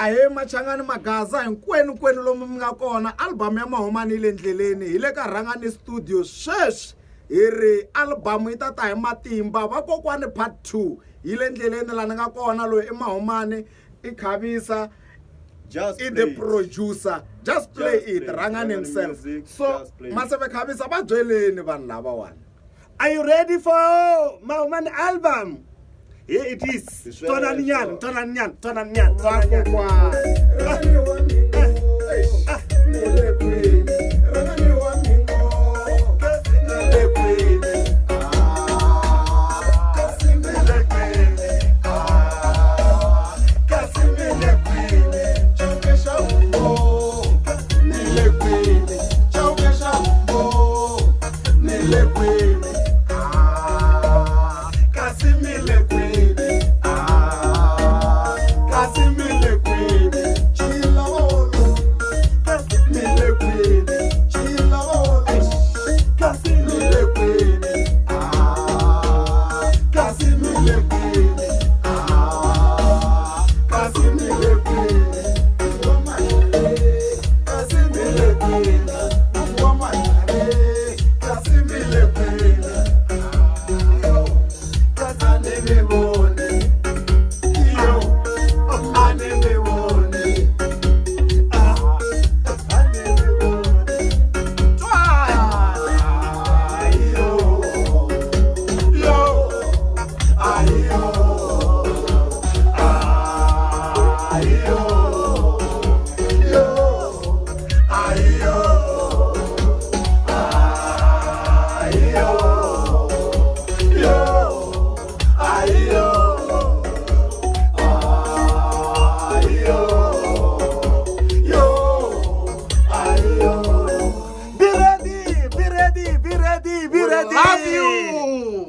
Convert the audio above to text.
ahe Machangani Magaza hinkwenu lomu mi nga kona. Album ya Mahomani ile ndleleni hi le ka Rhangani Studio sweswi hi ri album yi ta ta hi matimba vakokwani part 2 hi le ndleleni la ni nga kona loyi i Mahomani i Khavisa i the producer. Just play it. Rhangani himself. So Maseve Khavisa va byeleni vanhu lavawani. Are you ready for Mahomani album? Here it is. Tonanyan. Love you.